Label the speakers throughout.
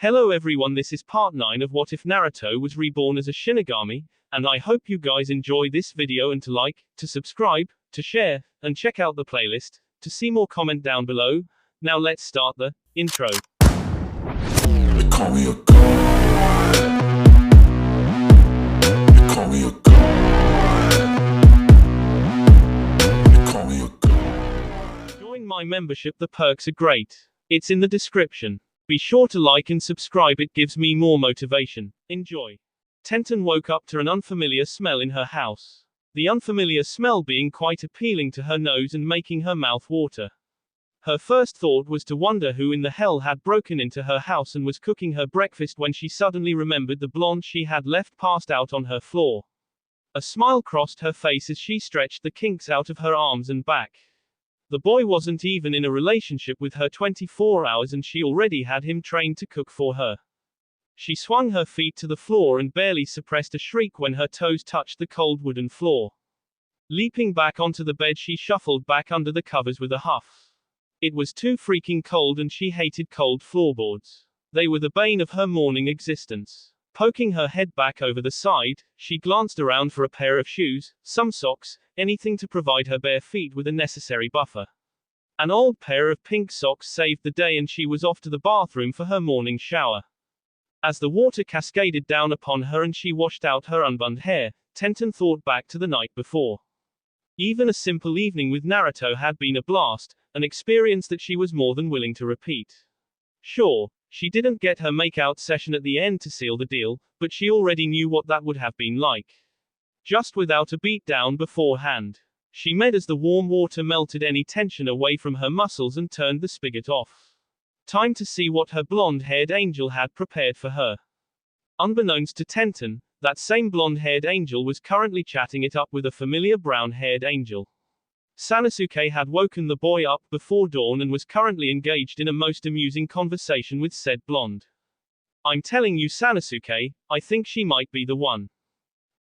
Speaker 1: Hello everyone, this is part 9 of What If Naruto Was Reborn as a Shinigami, and I hope you guys enjoy this video and to like, to subscribe, to share, and check out the playlist, to see more comment down below. Now let's start the intro.
Speaker 2: They call me a god. They call me a god. They call me a god.
Speaker 1: Join my membership, the perks are great. It's in the description. Be sure to like and subscribe, it gives me more motivation. Enjoy. Tenten woke up to an unfamiliar smell in her house. The unfamiliar smell being quite appealing to her nose and making her mouth water. Her first thought was to wonder who in the hell had broken into her house and was cooking her breakfast when she suddenly remembered the blonde she had left passed out on her floor. A smile crossed her face as she stretched the kinks out of her arms and back. The boy wasn't even in a relationship with her 24 hours and she already had him trained to cook for her. She swung her feet to the floor and barely suppressed a shriek when her toes touched the cold wooden floor. Leaping back onto the bed, she shuffled back under the covers with a huff. It was too freaking cold and she hated cold floorboards. They were the bane of her morning existence. Poking her head back over the side, she glanced around for a pair of shoes, some socks, anything to provide her bare feet with a necessary buffer. An old pair of pink socks saved the day and she was off to the bathroom for her morning shower. As the water cascaded down upon her and she washed out her unbund hair, Tenten thought back to the night before. Even a simple evening with Naruto had been a blast, an experience that she was more than willing to repeat. Sure, she didn't get her makeout session at the end to seal the deal, but she already knew what that would have been like. Just without a beatdown beforehand. She made as the warm water melted any tension away from her muscles and turned the spigot off. Time to see what her blonde-haired angel had prepared for her. Unbeknownst to Tenten, that same blonde-haired angel was currently chatting it up with a familiar brown-haired angel. Sanosuke had woken the boy up before dawn and was currently engaged in a most amusing conversation with said blonde. I'm telling you, Sanosuke, I think she might be the one.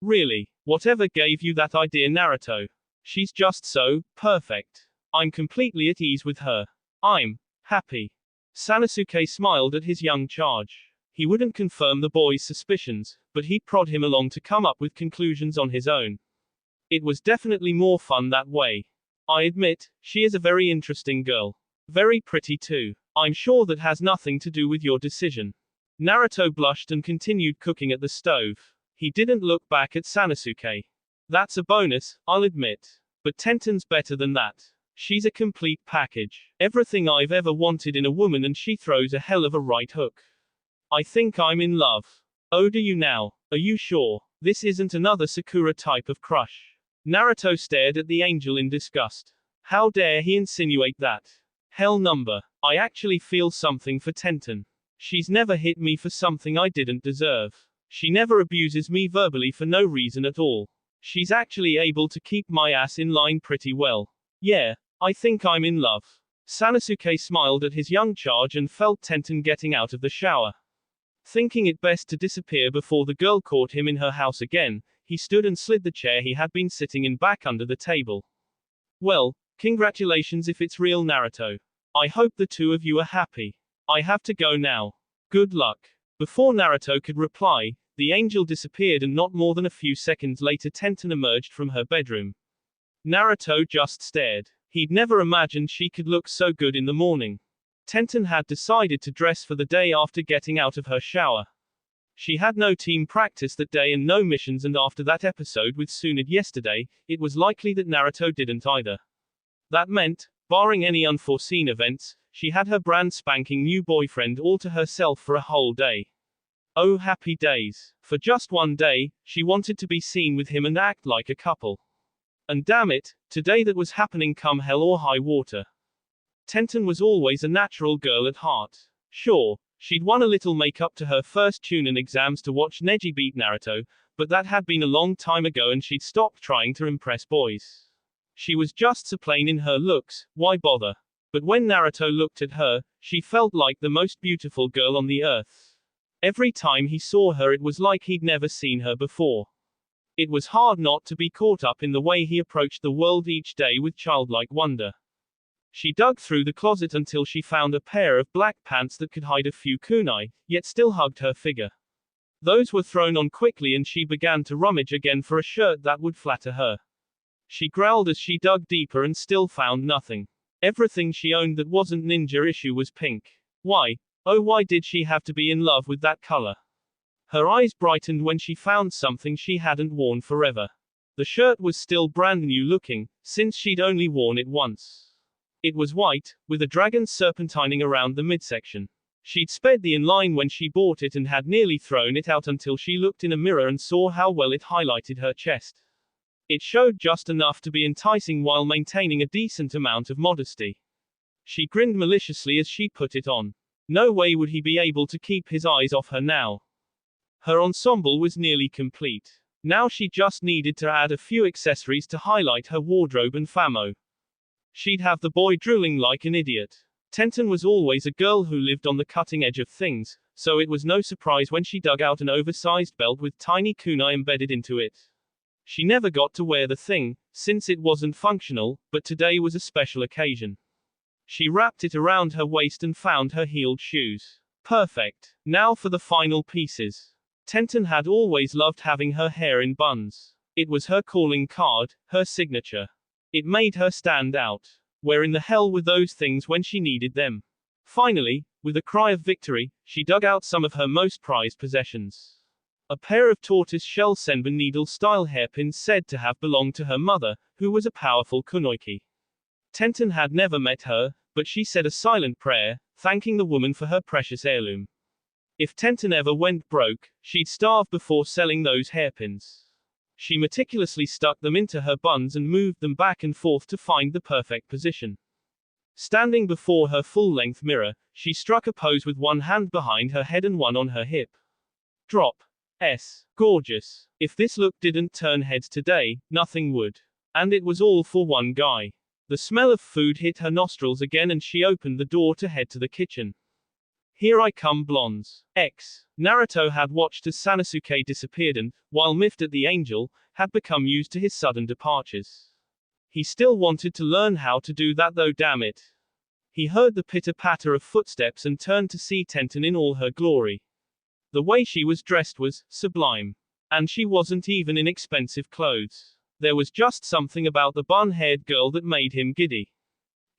Speaker 1: Really? Whatever gave you that idea, Naruto? She's just so perfect. I'm completely at ease with her. I'm happy. Sanosuke smiled at his young charge. He wouldn't confirm the boy's suspicions, but he'd prod him along to come up with conclusions on his own. It was definitely more fun that way. I admit, she is a very interesting girl. Very pretty too. I'm sure that has nothing to do with your decision. Naruto blushed and continued cooking at the stove. He didn't look back at Sanosuke. That's a bonus, I'll admit. But Tenten's better than that. She's a complete package. Everything I've ever wanted in a woman, and she throws a hell of a right hook. I think I'm in love. Oh, do you now? Are you sure? This isn't another Sakura type of crush. Naruto stared at the angel in disgust. How dare he insinuate that? Hell number. I actually feel something for Tenten. She's never hit me for something I didn't deserve. She never abuses me verbally for no reason at all. She's actually able to keep my ass in line pretty well. Yeah, I think I'm in love. Sanosuke smiled at his young charge and felt Tenten getting out of the shower. Thinking it best to disappear before the girl caught him in her house again, he stood and slid the chair he had been sitting in back under the table. Well, congratulations if it's real, Naruto. I hope the two of you are happy. I have to go now. Good luck. Before Naruto could reply, the angel disappeared and not more than a few seconds later Tenten emerged from her bedroom. Naruto just stared. He'd never imagined she could look so good in the morning. Tenten had decided to dress for the day after getting out of her shower. She had no team practice that day and no missions, and after that episode with Tsunade yesterday, it was likely that Naruto didn't either. That meant, barring any unforeseen events, she had her brand spanking new boyfriend all to herself for a whole day. Oh, happy days. For just one day, she wanted to be seen with him and act like a couple. And damn it, today that was happening come hell or high water. Tenten was always a natural girl at heart. Sure, she'd won a little makeup to her first Chunin exams to watch Neji beat Naruto, but that had been a long time ago and she'd stopped trying to impress boys. She was just so plain in her looks, why bother? But when Naruto looked at her, she felt like the most beautiful girl on the earth. Every time he saw her, it was like he'd never seen her before. It was hard not to be caught up in the way he approached the world each day with childlike wonder. She dug through the closet until she found a pair of black pants that could hide a few kunai, yet still hugged her figure. Those were thrown on quickly and she began to rummage again for a shirt that would flatter her. She growled as she dug deeper and still found nothing. Everything she owned that wasn't ninja issue was pink. Why? Oh, why did she have to be in love with that color? Her eyes brightened when she found something she hadn't worn forever. The shirt was still brand new looking, since she'd only worn it once. It was white, with a dragon serpentining around the midsection. She'd sped the inline when she bought it and had nearly thrown it out until she looked in a mirror and saw how well it highlighted her chest. It showed just enough to be enticing while maintaining a decent amount of modesty. She grinned maliciously as she put it on. No way would he be able to keep his eyes off her now. Her ensemble was nearly complete. Now she just needed to add a few accessories to highlight her wardrobe and famo. She'd have the boy drooling like an idiot. Tenten was always a girl who lived on the cutting edge of things, so it was no surprise when she dug out an oversized belt with tiny kunai embedded into it. She never got to wear the thing, since it wasn't functional, but today was a special occasion. She wrapped it around her waist and found her heeled shoes. Perfect. Now for the final pieces. Tenten had always loved having her hair in buns. It was her calling card, her signature. It made her stand out. Where in the hell were those things when she needed them? Finally, with a cry of victory, she dug out some of her most prized possessions. A pair of tortoise-shell senbon needle-style hairpins said to have belonged to her mother, who was a powerful kunoichi. Tenten had never met her, but she said a silent prayer, thanking the woman for her precious heirloom. If Tenten ever went broke, she'd starve before selling those hairpins. She meticulously stuck them into her buns and moved them back and forth to find the perfect position. Standing before her full-length mirror, she struck a pose with one hand behind her head and one on her hip. Drop. Gorgeous. If this look didn't turn heads today, nothing would. And it was all for one guy. The smell of food hit her nostrils again and she opened the door to head to the kitchen. Here I come blondes. Naruto had watched as Sanosuke disappeared and, while miffed at the angel, had become used to his sudden departures. He still wanted to learn how to do that though, damn it. He heard the pitter-patter of footsteps and turned to see Tenten in all her glory. The way she was dressed was sublime. And she wasn't even in expensive clothes. There was just something about the bun-haired girl that made him giddy.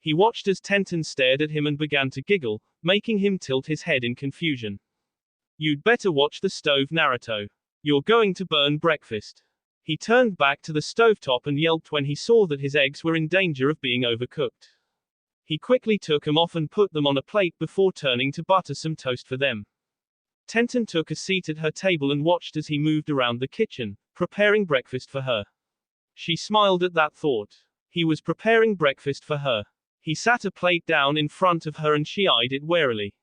Speaker 1: He watched as Tenten stared at him and began to giggle, making him tilt his head in confusion. You'd better watch the stove, Naruto. You're going to burn breakfast. He turned back to the stovetop and yelped when he saw that his eggs were in danger of being overcooked. He quickly took them off and put them on a plate before turning to butter some toast for them. Tenten took a seat at her table and watched as he moved around the kitchen, preparing breakfast for her. She smiled at that thought. He was preparing breakfast for her. He sat a plate down in front of her and she eyed it warily.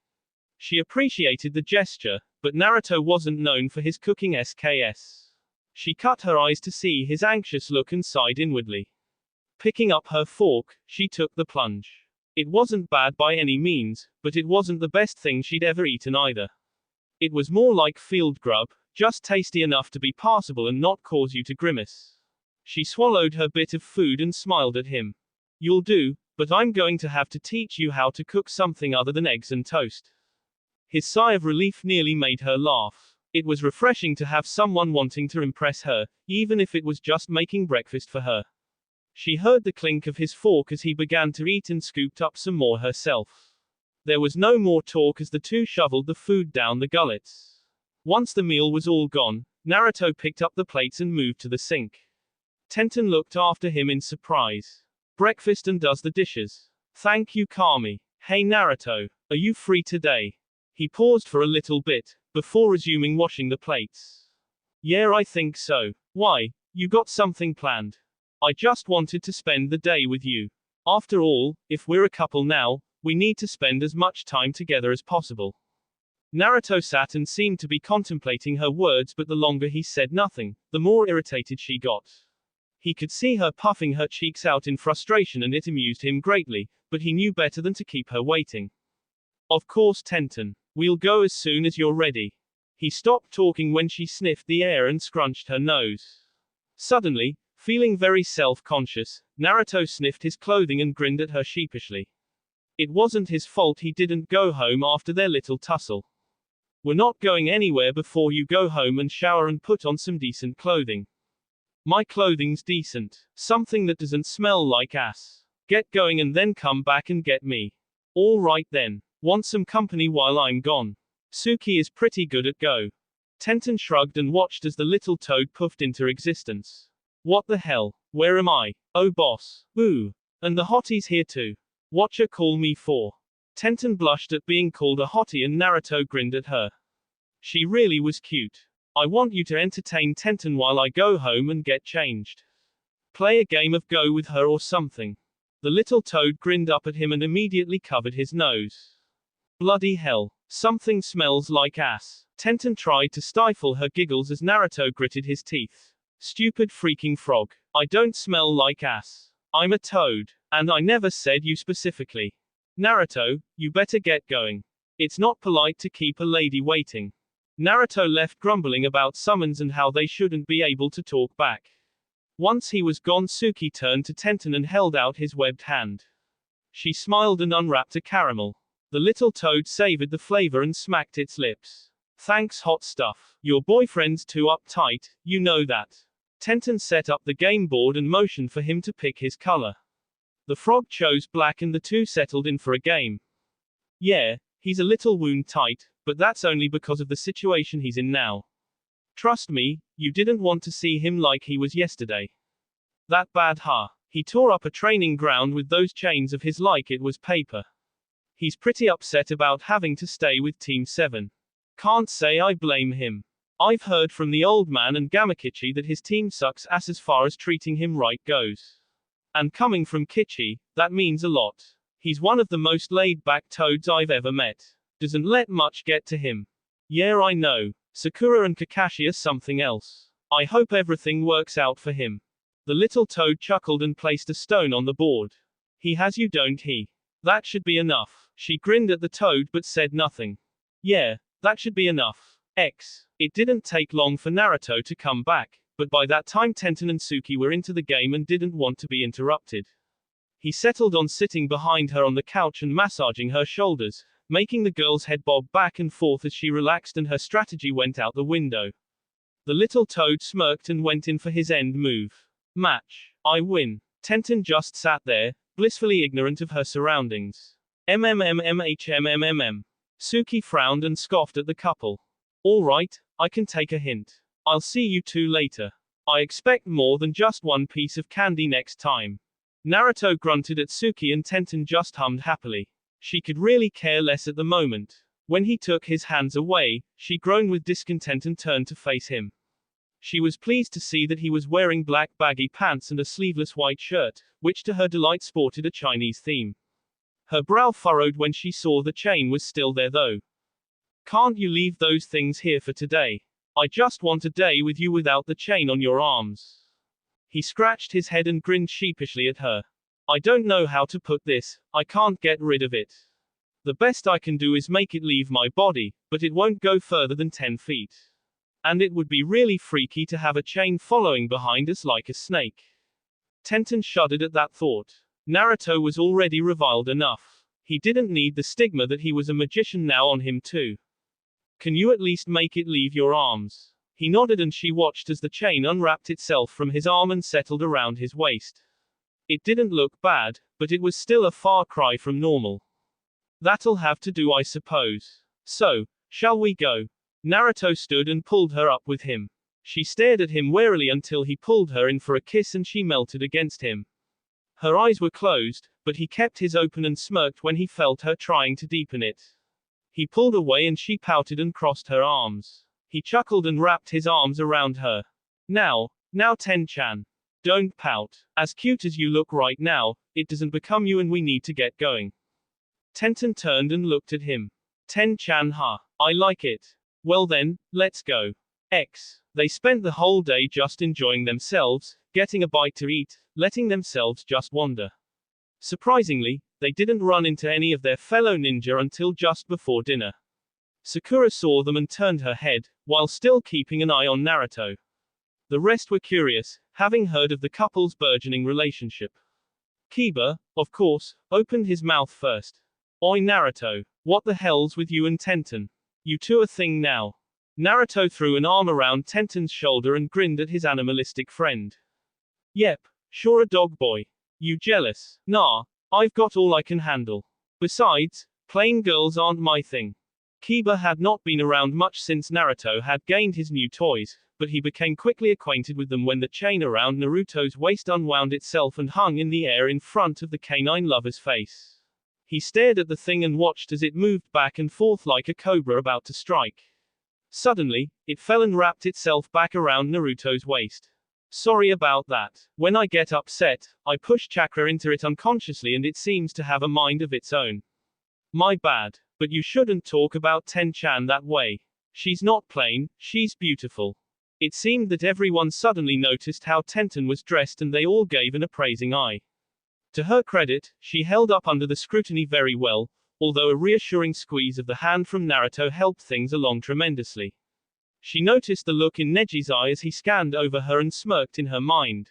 Speaker 1: She appreciated the gesture, but Naruto wasn't known for his cooking skills. She cut her eyes to see his anxious look and sighed inwardly. Picking up her fork, she took the plunge. It wasn't bad by any means, but it wasn't the best thing she'd ever eaten either. It was more like field grub, just tasty enough to be passable and not cause you to grimace. She swallowed her bit of food and smiled at him. You'll do, but I'm going to have to teach you how to cook something other than eggs and toast. His sigh of relief nearly made her laugh. It was refreshing to have someone wanting to impress her, even if it was just making breakfast for her. She heard the clink of his fork as he began to eat and scooped up some more herself. There was no more talk as the two shoveled the food down the gullets. Once the meal was all gone, Naruto picked up the plates and moved to the sink. Tenten looked after him in surprise. Breakfast and does the dishes. Thank you, Kami. Hey Naruto, are you free today? He paused for a little bit, before resuming washing the plates. Yeah, I think so. Why? You got something planned? I just wanted to spend the day with you. After all, if we're a couple now, we need to spend as much time together as possible. Naruto sat and seemed to be contemplating her words, but the longer he said nothing, the more irritated she got. He could see her puffing her cheeks out in frustration and it amused him greatly, but he knew better than to keep her waiting. Of course, Tenten. We'll go as soon as you're ready. He stopped talking when she sniffed the air and scrunched her nose. Suddenly, Feeling very self-conscious, Naruto sniffed his clothing and grinned at her sheepishly. It wasn't his fault he didn't go home after their little tussle. We're not going anywhere before you go home and shower and put on some decent clothing. My clothing's decent. Something that doesn't smell like ass. Get going and then come back and get me. All right then. Want some company while I'm gone? Suki is pretty good at go. Tenten shrugged and watched as the little toad puffed into existence. What the hell? Where am I? Oh boss. Ooh. And the hottie's here too. Watcha call me for? Tenten blushed at being called a hottie and Naruto grinned at her. She really was cute. I want you to entertain Tenten while I go home and get changed. Play a game of Go with her or something. The little toad grinned up at him and immediately covered his nose. Bloody hell. Something smells like ass. Tenten tried to stifle her giggles as Naruto gritted his teeth. Stupid freaking frog. I don't smell like ass. I'm a toad. And I never said you specifically. Naruto, you better get going. It's not polite to keep a lady waiting. Naruto left grumbling about summons and how they shouldn't be able to talk back. Once he was gone, Suki turned to Tenten and held out his webbed hand. She smiled and unwrapped a caramel. The little toad savored the flavor and smacked its lips. Thanks, hot stuff. Your boyfriend's too uptight, you know that. Tenten set up the game board and motioned for him to pick his color. The frog chose black and the two settled in for a game. Yeah, he's a little wound tight, but that's only because of the situation he's in now. Trust me, you didn't want to see him like he was yesterday. That bad, huh? He tore up a training ground with those chains of his like it was paper. He's pretty upset about having to stay with Team 7. Can't say I blame him. I've heard from the old man and Gamakichi that his team sucks ass as far as treating him right goes. And coming from Kichi, that means a lot. He's one of the most laid-back toads I've ever met. Doesn't let much get to him. Yeah, I know. Sakura and Kakashi are something else. I hope everything works out for him. The little toad chuckled and placed a stone on the board. He has you, don't he? That should be enough. She grinned at the toad but said nothing. Yeah, that should be enough. It didn't take long for Naruto to come back, but by that time Tenten and Suki were into the game and didn't want to be interrupted. He settled on sitting behind her on the couch and massaging her shoulders, making the girl's head bob back and forth as she relaxed and her strategy went out the window. The little toad smirked and went in for his end move. Match. I win. Tenten just sat there, blissfully ignorant of her surroundings. MMMMHMMMM. Suki frowned and scoffed at the couple. All right, I can take a hint. I'll see you two later. I expect more than just one piece of candy next time. Naruto grunted at Suki and Tenten just hummed happily. She could really care less at the moment. When he took his hands away, she groaned with discontent and turned to face him. She was pleased to see that he was wearing black baggy pants and a sleeveless white shirt, which to her delight sported a Chinese theme. Her brow furrowed when she saw the chain was still there though. Can't you leave those things here for today? I just want a day with you without the chain on your arms. He scratched his head and grinned sheepishly at her. I don't know how to put this, I can't get rid of it. The best I can do is make it leave my body, but it won't go further than 10 feet. And it would be really freaky to have a chain following behind us like a snake. Tenten shuddered at that thought. Naruto was already reviled enough. He didn't need the stigma that he was a magician now on him too. Can you at least make it leave your arms? He nodded and she watched as the chain unwrapped itself from his arm and settled around his waist. It didn't look bad, but it was still a far cry from normal. That'll have to do, I suppose. So, shall we go? Naruto stood and pulled her up with him. She stared at him warily until he pulled her in for a kiss and she melted against him. Her eyes were closed, but he kept his open and smirked when he felt her trying to deepen it. He pulled away and she pouted and crossed her arms. He chuckled and wrapped his arms around her. Now Ten-chan. Don't pout. As cute as you look right now, it doesn't become you and we need to get going. Tenten turned and looked at him. Ten-chan, huh? I like it. Well then, let's go. They spent the whole day just enjoying themselves, getting a bite to eat, letting themselves just wander. Surprisingly, they didn't run into any of their fellow ninja until just before dinner. Sakura saw them and turned her head, while still keeping an eye on Naruto. The rest were curious, having heard of the couple's burgeoning relationship. Kiba, of course, opened his mouth first. Oi Naruto, what the hell's with you and Tenten? You two a thing now. Naruto threw an arm around Tenten's shoulder and grinned at his animalistic friend. Yep, sure a dog boy. You jealous? Nah, I've got all I can handle. Besides, plain girls aren't my thing. Kiba had not been around much since Naruto had gained his new toys, but he became quickly acquainted with them when the chain around Naruto's waist unwound itself and hung in the air in front of the canine lover's face. He stared at the thing and watched as it moved back and forth like a cobra about to strike. Suddenly, it fell and wrapped itself back around Naruto's waist. Sorry about that. When I get upset, I push chakra into it unconsciously and it seems to have a mind of its own. My bad. But you shouldn't talk about Ten-chan that way. She's not plain, she's beautiful. It seemed that everyone suddenly noticed how Tenten was dressed and they all gave an appraising eye. To her credit, she held up under the scrutiny very well, although a reassuring squeeze of the hand from Naruto helped things along tremendously. She noticed the look in Neji's eye as he scanned over her and smirked in her mind.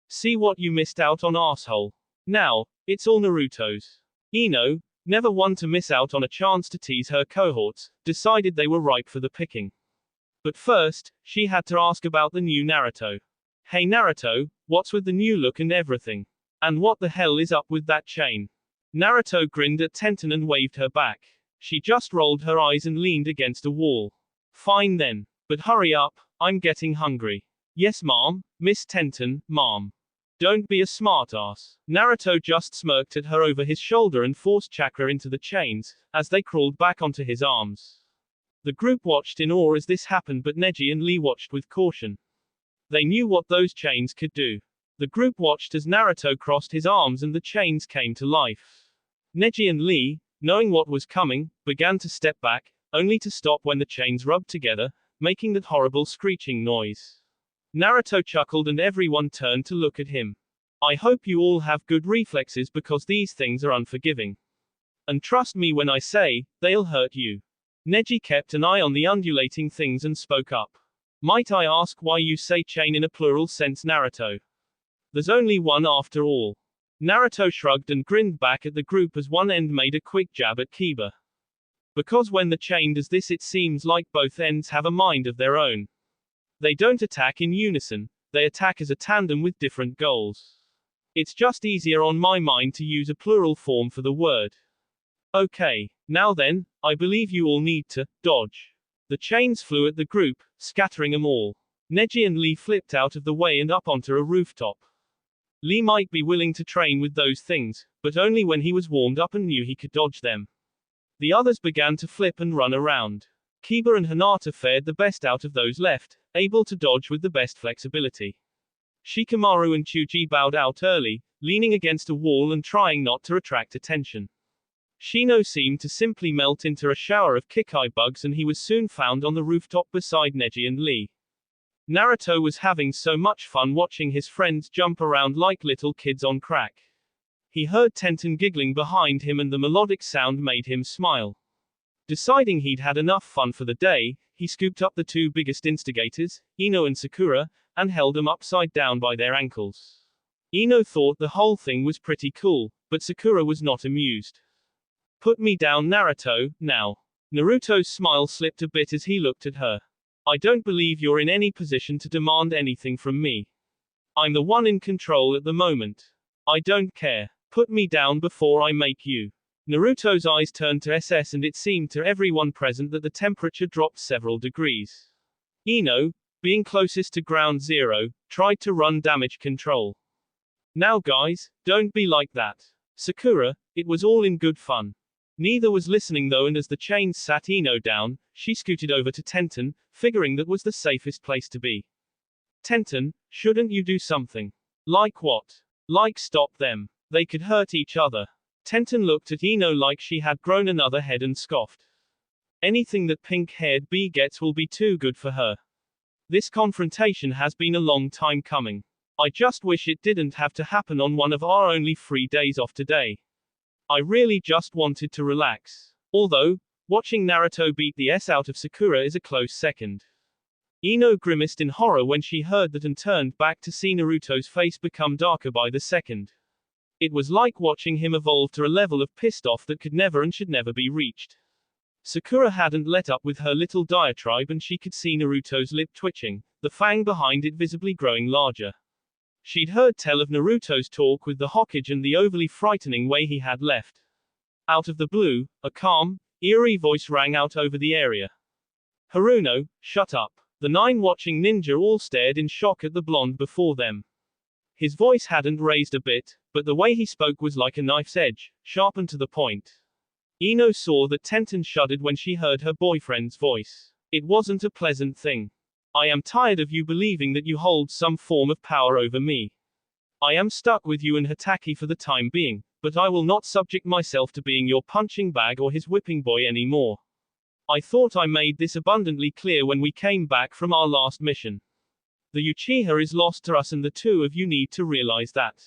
Speaker 1: See what you missed out on, asshole. Now, it's all Naruto's. Ino, never one to miss out on a chance to tease her cohorts, decided they were ripe for the picking. But first, she had to ask about the new Naruto. Hey Naruto, what's with the new look and everything? And what the hell is up with that chain? Naruto grinned at Tenten and waved her back. She just rolled her eyes and leaned against a wall. Fine then. But hurry up, I'm getting hungry. Yes ma'am, Miss Tenten, ma'am. Don't be a smartass. Naruto just smirked at her over his shoulder and forced chakra into the chains, as they crawled back onto his arms. The group watched in awe as this happened, but Neji and Lee watched with caution. They knew what those chains could do. The group watched as Naruto crossed his arms and the chains came to life. Neji and Lee, knowing what was coming, began to step back, only to stop when the chains rubbed together, making that horrible screeching noise. Naruto chuckled and everyone turned to look at him. I hope you all have good reflexes because these things are unforgiving. And trust me when I say, they'll hurt you. Neji kept an eye on the undulating things and spoke up. Might I ask why you say chain in a plural sense, Naruto? There's only one after all. Naruto shrugged and grinned back at the group as one end made a quick jab at Kiba. Because when the chain does this it seems like both ends have a mind of their own. They don't attack in unison, they attack as a tandem with different goals. It's just easier on my mind to use a plural form for the word. Okay, now then, I believe you all need to dodge. The chains flew at the group, scattering them all. Neji and Lee flipped out of the way and up onto a rooftop. Lee might be willing to train with those things, but only when he was warmed up and knew he could dodge them. The others began to flip and run around. Kiba and Hinata fared the best out of those left, able to dodge with the best flexibility. Shikamaru and Chuji bowed out early, leaning against a wall and trying not to attract attention. Shino seemed to simply melt into a shower of Kikai bugs and he was soon found on the rooftop beside Neji and Lee. Naruto was having so much fun watching his friends jump around like little kids on crack. He heard Tenten giggling behind him and the melodic sound made him smile. Deciding he'd had enough fun for the day, he scooped up the two biggest instigators, Ino and Sakura, and held them upside down by their ankles. Ino thought the whole thing was pretty cool, but Sakura was not amused. Put me down Naruto, now. Naruto's smile slipped a bit as he looked at her. I don't believe you're in any position to demand anything from me. I'm the one in control at the moment. I don't care. Put me down before I make you. Naruto's eyes turned to SS and it seemed to everyone present that the temperature dropped several degrees. Ino, being closest to ground zero, tried to run damage control. Now guys, don't be like that. Sakura, it was all in good fun. Neither was listening though, and as the chains sat Ino down, she scooted over to Tenten, figuring that was the safest place to be. Tenten, shouldn't you do something? Like what? Like stop them. They could hurt each other. Tenten looked at Ino like she had grown another head and scoffed. Anything that pink-haired bee gets will be too good for her. This confrontation has been a long time coming. I just wish it didn't have to happen on one of our only 3 days off today. I really just wanted to relax. Although, watching Naruto beat the S out of Sakura is a close second. Ino grimaced in horror when she heard that and turned back to see Naruto's face become darker by the second. It was like watching him evolve to a level of pissed off that could never and should never be reached. Sakura hadn't let up with her little diatribe and she could see Naruto's lip twitching, the fang behind it visibly growing larger. She'd heard tell of Naruto's talk with the Hokage and the overly frightening way he had left. Out of the blue, a calm, eerie voice rang out over the area. Haruno, shut up. The 9 watching ninja all stared in shock at the blonde before them. His voice hadn't raised a bit, but the way he spoke was like a knife's edge, sharp and to the point. Ino saw that Tenten shuddered when she heard her boyfriend's voice. It wasn't a pleasant thing. I am tired of you believing that you hold some form of power over me. I am stuck with you and Hatake for the time being, but I will not subject myself to being your punching bag or his whipping boy anymore. I thought I made this abundantly clear when we came back from our last mission. The Uchiha is lost to us and the two of you need to realize that.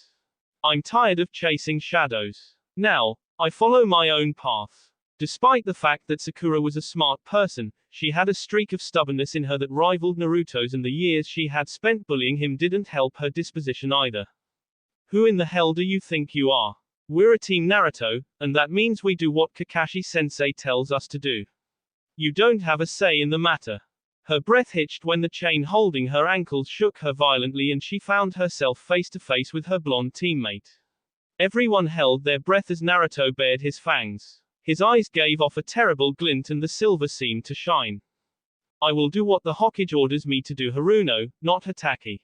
Speaker 1: I'm tired of chasing shadows. Now, I follow my own path. Despite the fact that Sakura was a smart person, she had a streak of stubbornness in her that rivaled Naruto's and the years she had spent bullying him didn't help her disposition either. Who in the hell do you think you are? We're a team Naruto, and that means we do what Kakashi-sensei tells us to do. You don't have a say in the matter. Her breath hitched when the chain holding her ankles shook her violently and she found herself face to face with her blonde teammate. Everyone held their breath as Naruto bared his fangs. His eyes gave off a terrible glint and the silver seemed to shine. I will do what the Hokage orders me to do, Haruno, not Hatake.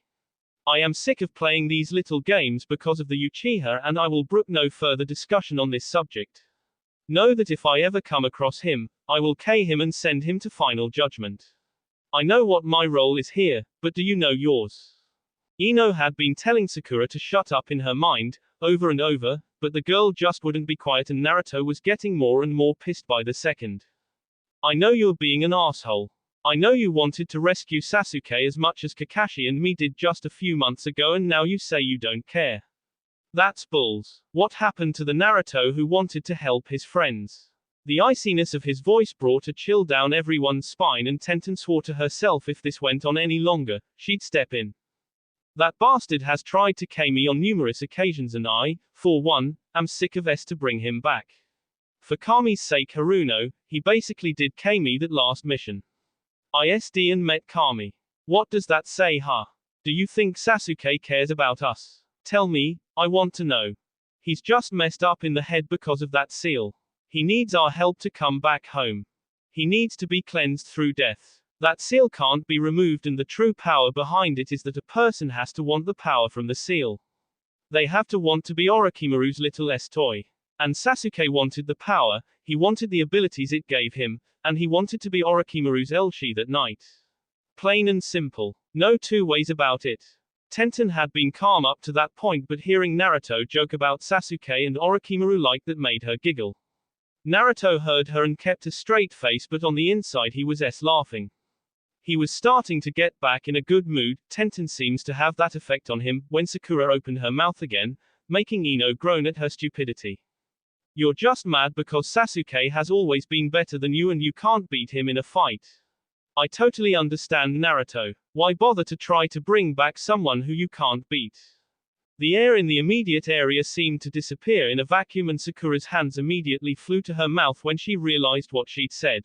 Speaker 1: I am sick of playing these little games because of the Uchiha and I will brook no further discussion on this subject. Know that if I ever come across him, I will K him and send him to final judgment. I know what my role is here, but do you know yours? Ino had been telling Sakura to shut up in her mind, over and over, but the girl just wouldn't be quiet and Naruto was getting more and more pissed by the second. I know you're being an asshole. I know you wanted to rescue Sasuke as much as Kakashi and me did just a few months ago and now you say you don't care. That's bulls. What happened to the Naruto who wanted to help his friends? The iciness of his voice brought a chill down everyone's spine and Tenten swore to herself if this went on any longer, she'd step in. That bastard has tried to K me on numerous occasions and I, for one, am sick of to bring him back. For Kami's sake Haruno, he basically did K me that last mission. ISD and met Kami. What does that say, huh? Do you think Sasuke cares about us? Tell me, I want to know. He's just messed up in the head because of that seal. He needs our help to come back home. He needs to be cleansed through death. That seal can't be removed and the true power behind it is that a person has to want the power from the seal. They have to want to be Orochimaru's little toy. And Sasuke wanted the power, he wanted the abilities it gave him, and he wanted to be Orochimaru's Elshi that night. Plain and simple. No two ways about it. Tenten had been calm up to that point but hearing Naruto joke about Sasuke and Orochimaru like that made her giggle. Naruto heard her and kept a straight face but on the inside he was laughing. He was starting to get back in a good mood. Tenten seems to have that effect on him, when Sakura opened her mouth again, making Ino groan at her stupidity. You're just mad because Sasuke has always been better than you and you can't beat him in a fight. I totally understand Naruto. Why bother to try to bring back someone who you can't beat? The air in the immediate area seemed to disappear in a vacuum and Sakura's hands immediately flew to her mouth when she realized what she'd said.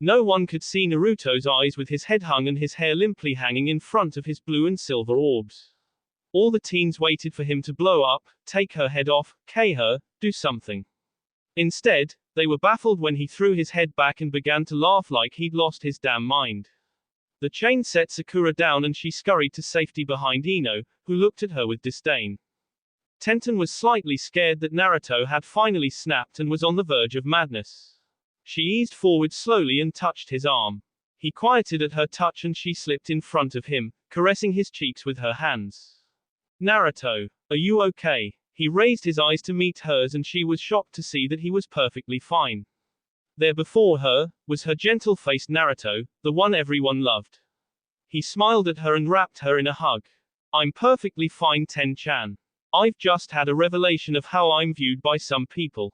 Speaker 1: No one could see Naruto's eyes with his head hung and his hair limply hanging in front of his blue and silver orbs. All the teens waited for him to blow up, take her head off, K her, do something. Instead, they were baffled when he threw his head back and began to laugh like he'd lost his damn mind. The chain set Sakura down and she scurried to safety behind Ino, who looked at her with disdain. Tenten was slightly scared that Naruto had finally snapped and was on the verge of madness. She eased forward slowly and touched his arm. He quieted at her touch and she slipped in front of him, caressing his cheeks with her hands. Naruto, are you okay? He raised his eyes to meet hers and she was shocked to see that he was perfectly fine. There before her, was her gentle-faced Naruto, the one everyone loved. He smiled at her and wrapped her in a hug. I'm perfectly fine, Ten-chan. I've just had a revelation of how I'm viewed by some people.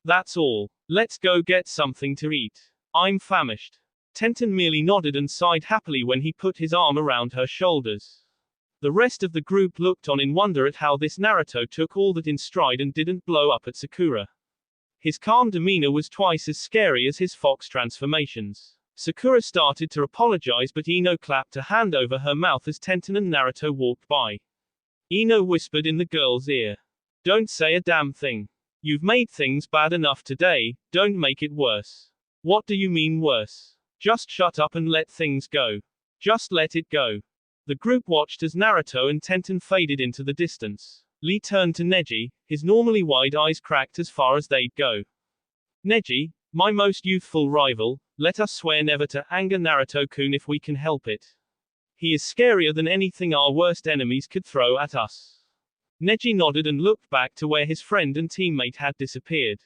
Speaker 1: That's all. Let's go get something to eat. I'm famished. Tenten merely nodded and sighed happily when he put his arm around her shoulders. The rest of the group looked on in wonder at how this Naruto took all that in stride and didn't blow up at Sakura. His calm demeanor was twice as scary as his fox transformations. Sakura started to apologize, but Ino clapped a hand over her mouth as Tenten and Naruto walked by. Ino whispered in the girl's ear. Don't say a damn thing. You've made things bad enough today, don't make it worse. What do you mean worse? Just shut up and let things go. Just let it go. The group watched as Naruto and Tenten faded into the distance. Lee turned to Neji, his normally wide eyes cracked as far as they'd go. Neji, my most youthful rival, let us swear never to anger Naruto-kun if we can help it. He is scarier than anything our worst enemies could throw at us. Neji nodded and looked back to where his friend and teammate had disappeared.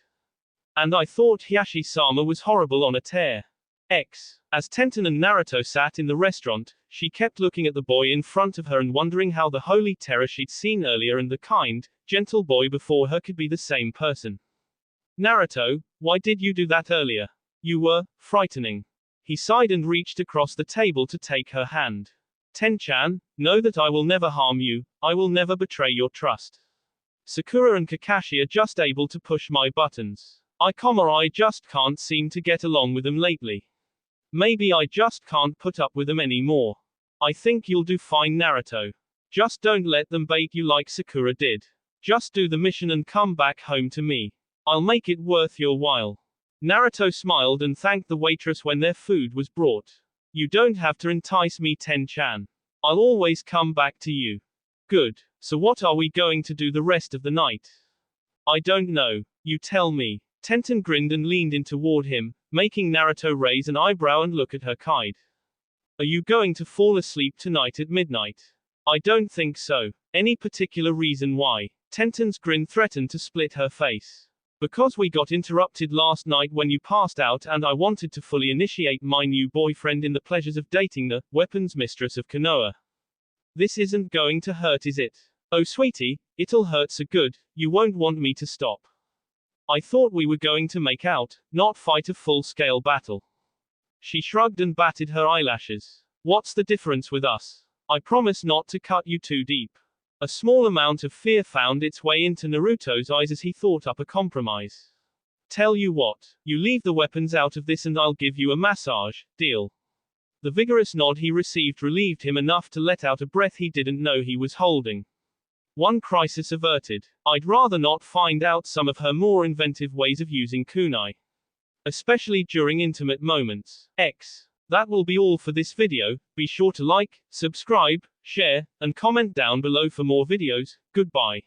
Speaker 1: And I thought Hiashi-sama was horrible on a tear. As Tenten and Naruto sat in the restaurant, she kept looking at the boy in front of her and wondering how the holy terror she'd seen earlier and the kind, gentle boy before her could be the same person. Naruto, why did you do that earlier? You were frightening. He sighed and reached across the table to take her hand. Ten-chan, know that I will never harm you, I will never betray your trust. Sakura and Kakashi are just able to push my buttons. I just can't seem to get along with them lately. Maybe I just can't put up with them anymore. I think you'll do fine, Naruto. Just don't let them bait you like Sakura did. Just do the mission and come back home to me. I'll make it worth your while. Naruto smiled and thanked the waitress when their food was brought. You don't have to entice me, Ten-chan. I'll always come back to you. Good. So what are we going to do the rest of the night? I don't know. You tell me. Tenten grinned and leaned in toward him, making Naruto raise an eyebrow and look at her kide. Are you going to fall asleep tonight at midnight? I don't think so. Any particular reason why? Tenten's grin threatened to split her face. Because we got interrupted last night when you passed out and I wanted to fully initiate my new boyfriend in the pleasures of dating the weapons mistress of Konoha. This isn't going to hurt, is it? Oh sweetie, it'll hurt so good, you won't want me to stop. I thought we were going to make out, not fight a full-scale battle. She shrugged and batted her eyelashes. What's the difference with us? I promise not to cut you too deep. A small amount of fear found its way into Naruto's eyes as he thought up a compromise. Tell you what, you leave the weapons out of this and I'll give you a massage, deal? The vigorous nod he received relieved him enough to let out a breath he didn't know he was holding. One crisis averted. I'd rather not find out some of her more inventive ways of using kunai. Especially during intimate moments. That will be all for this video. Be sure to like, subscribe, share, and comment down below for more videos. Goodbye.